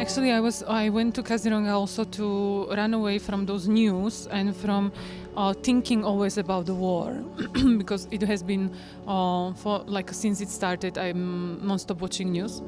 Actually, I went to Kaziranga also to run away from those news and from thinking always about the war because it has been for like since it started. I'm non-stop watching news.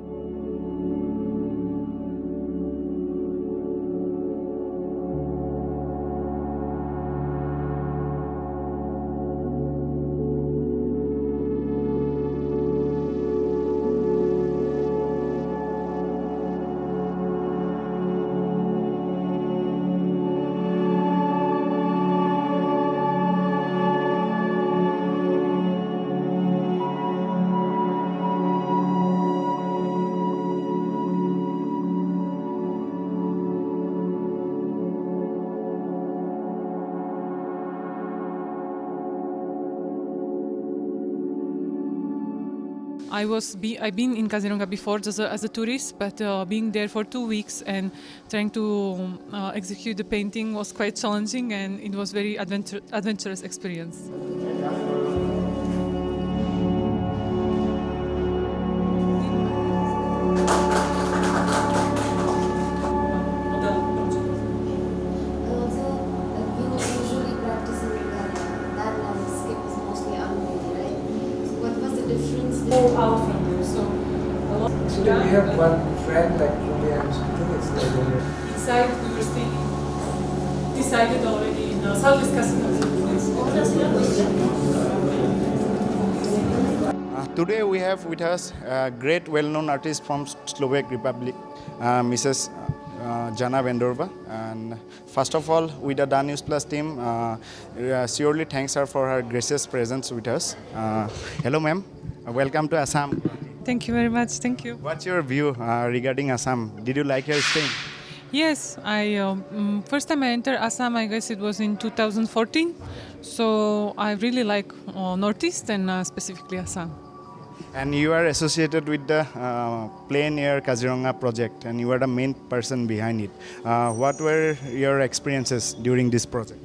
I've been in Kaziranga before just as a tourist, but being there for 2 weeks and trying to execute the painting was quite challenging, and it was very adventurous experience. Out from there, so we have one friend like Julia and something. It's like inside we were staying decided already in Southeast Casino. Today we have with us a great well-known artist from Slovak Republic, Mrs. Jana Vendorova. And first of all, with the News Plus team, surely thanks her for her gracious presence with us. Hello, ma'am. Welcome to Assam. Thank you very much. Thank you. What's your view regarding Assam? Did you like your stay? Yes, I first time I entered Assam, I guess it was in 2014. So I really like Northeast and specifically Assam. And you are associated with the Plein Kaziranga project, and you are the main person behind it. What were your experiences during this project?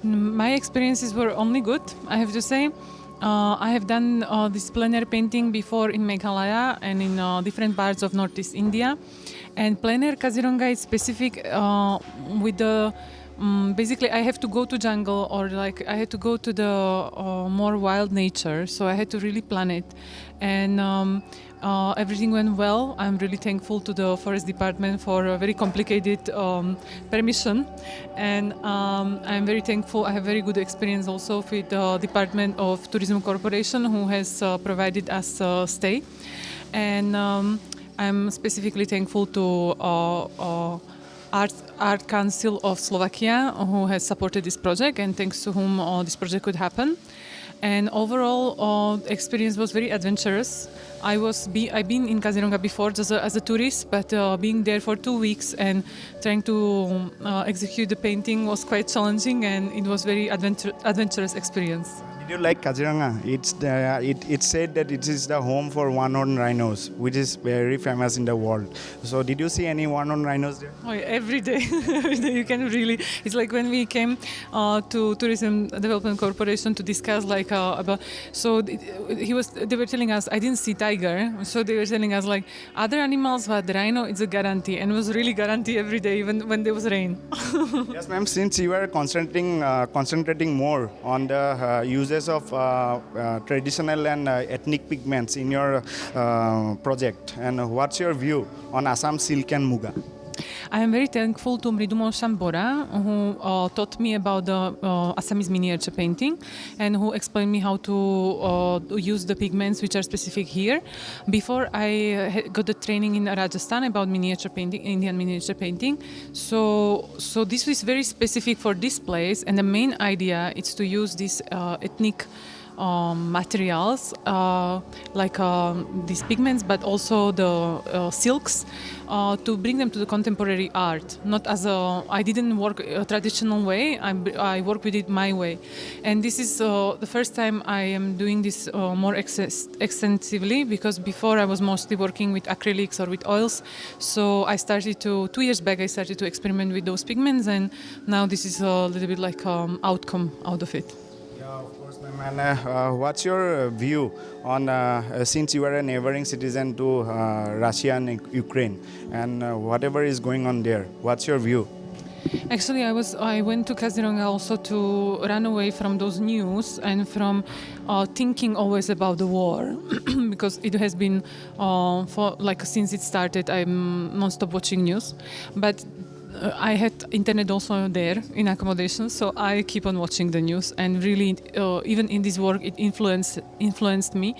My experiences were only good, I have to say. I have done this plein air painting before in Meghalaya and in different parts of Northeast India. And plein air Kaziranga is specific with the basically I have to go to jungle, or like I had to go to the more wild nature, so I had to really plan it. And everything went well. I'm really thankful to the forest department for a very complicated permission, and I'm very thankful. I have very good experience also with the Department of Tourism Corporation, who has provided us stay, and I'm specifically thankful to Art Council of Slovakia, who has supported this project, and thanks to whom this project could happen. And overall, experience was very adventurous. I've been in Kaziranga before just as a tourist, but being there for 2 weeks and trying to execute the painting was quite challenging, and it was very adventurous experience. Did you like Kaziranga? It's said that it is the home for one-horned rhinos, which is very famous in the world. So did you see any one-horned rhinos there? Oh, yeah, every day. Every day you can really. It's like when we came to Tourism Development Corporation to discuss like about. So they were telling us, I didn't see tiger. So they were telling us like other animals, but the rhino, it's a guarantee, and it was really guarantee every day, even when there was rain. Yes, ma'am. Since you are concentrating more on the uses of traditional and ethnic pigments in your project, and what's your view on Assam silk and muga? I am very thankful to Mridumol Shambora, who taught me about the Assamese miniature painting, and who explained me how to use the pigments which are specific here. Before I got the training in Rajasthan about miniature painting, Indian miniature painting. So this is very specific for this place, and the main idea is to use these ethnic materials like these pigments, but also the silks, to bring them to the contemporary art. Not as I didn't work a traditional way. I work with it my way, and this is the first time I am doing this more extensively, because before I was mostly working with acrylics or with oils. So I started 2 years back. I started to experiment with those pigments, and now this is a little bit like outcome out of it. Yeah, of course, ma'am. And what's your view on, since you are a neighboring citizen to Russia and Ukraine, and whatever is going on there, what's your view? Actually, I went to Kaziranga also to run away from those news and from thinking always about the war, because it has been for like since it started. I'm non-stop watching news, but I had internet also there in accommodation, so I keep on watching the news, and really, even in this work, it influenced me,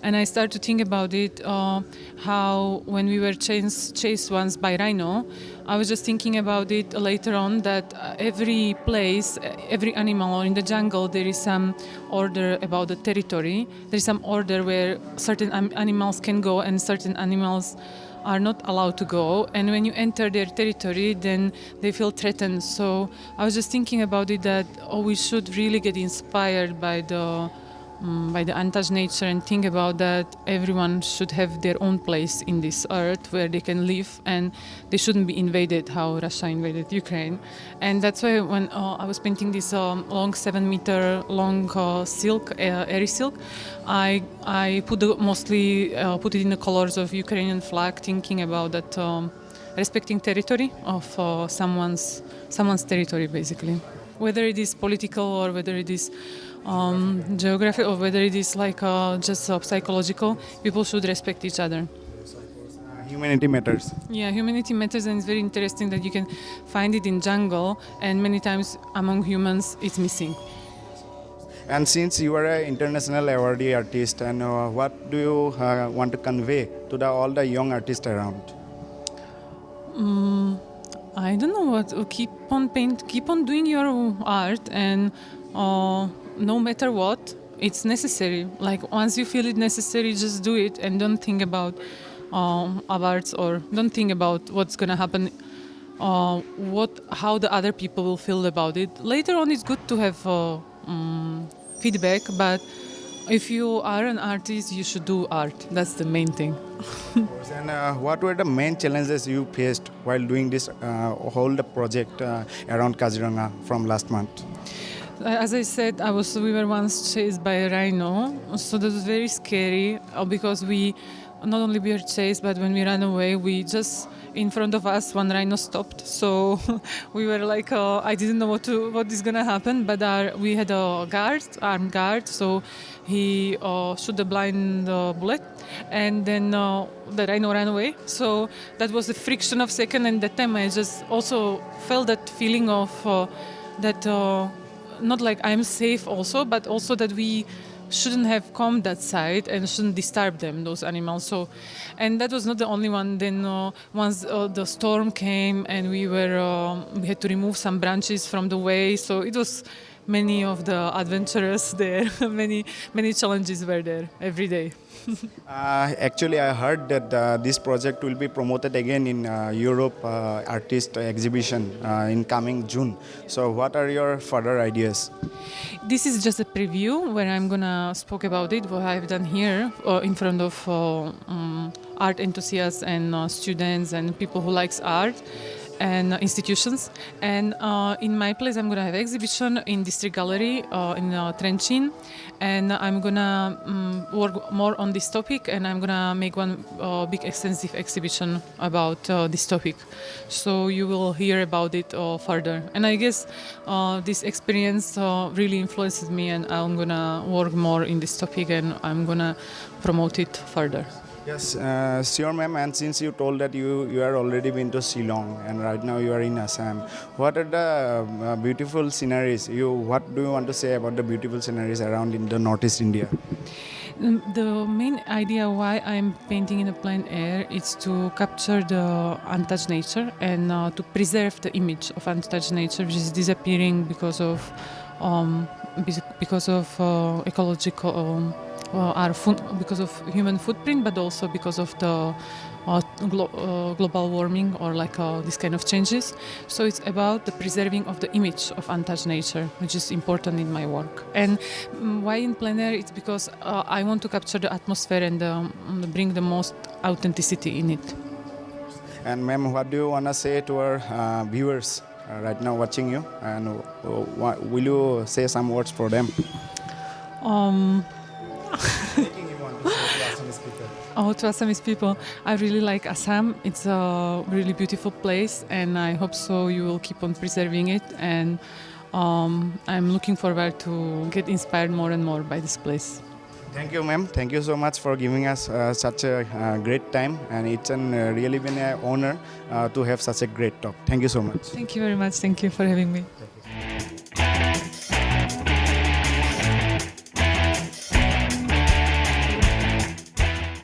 and I started to think about it. How when we were chased once by rhino, I was just thinking about it later on that every place, every animal, or in the jungle, there is some order about the territory. There is some order where certain animals can go and certain animals are not allowed to go, and when you enter their territory, then they feel threatened. So I was just thinking about it that we should really get inspired by the untouched nature and think about that everyone should have their own place in this earth where they can live, and they shouldn't be invaded how Russia invaded Ukraine. And that's why when I was painting this long 7-meter long silk, airy silk, I mostly put it in the colors of Ukrainian flag, thinking about that respecting territory of someone's territory, basically. Whether it is political or whether it is geography or whether it is like just psychological, people should respect each other. Humanity matters. Yeah, humanity matters, and it's very interesting that you can find it in jungle, and many times among humans it's missing. And since you are an international awardee artist, and what do you want to convey to all the young artists around? I don't know what. Keep on doing your art, and no matter what, it's necessary. Like once you feel it necessary, just do it, and don't think about awards, or don't think about what's gonna happen, how the other people will feel about it. Later on, it's good to have feedback, but if you are an artist, you should do art. That's the main thing. And what were the main challenges you faced while doing this whole project around Kaziranga from last month? As I said, we were once chased by a rhino, so that was very scary because we not only were chased, but when we ran away, we just in front of us one rhino stopped. So we were like, I didn't know what is gonna happen, but we had a armed guard, so he shot the blind bullet, and then the rhino ran away. So that was the friction of second, and that time I just also felt that feeling of that. Not like I'm safe also, but also that we shouldn't have come that side and shouldn't disturb them, those animals. So, and that was not the only one. Then once the storm came and we had to remove some branches from the way. So it was many of the adventurers there. many challenges were there every day. Actually, I heard that this project will be promoted again in Europe Artist Exhibition in coming June. So what are your further ideas? This is just a preview where I'm gonna speak about it, what I've done here in front of art enthusiasts and students and people who likes art and institutions. And in my place, I'm gonna have exhibition in District Gallery in Trencin, and I'm gonna work more on this topic, and I'm gonna make one big extensive exhibition about this topic. So you will hear about it further. And I guess this experience really influences me, and I'm gonna work more in this topic, and I'm gonna promote it further. Yes, sure, ma'am. And since you told that you are already been to Shillong and right now you are in Assam, what are the beautiful sceneries? What do you want to say about the beautiful sceneries around in the Northeast India? The main idea why I'm painting in a plein air is to capture the untouched nature and to preserve the image of untouched nature, which is disappearing because of ecological. Because of human footprint, but also because of the global warming or like this kind of changes. So it's about the preserving of the image of untouched nature, which is important in my work. And why in plein air? It's because I want to capture the atmosphere and bring the most authenticity in it. And ma'am, what do you want to say to our viewers right now watching you? And will you say some words for them? Um, Anything you want to say to Assamese people? Oh, to Assamese people, I really like Assam. It's a really beautiful place, and I hope so you will keep on preserving it. And I'm looking forward to get inspired more and more by this place. Thank you, ma'am. Thank you so much for giving us such a great time, and it's really been an honor to have such a great talk. Thank you so much. Thank you very much. Thank you for having me.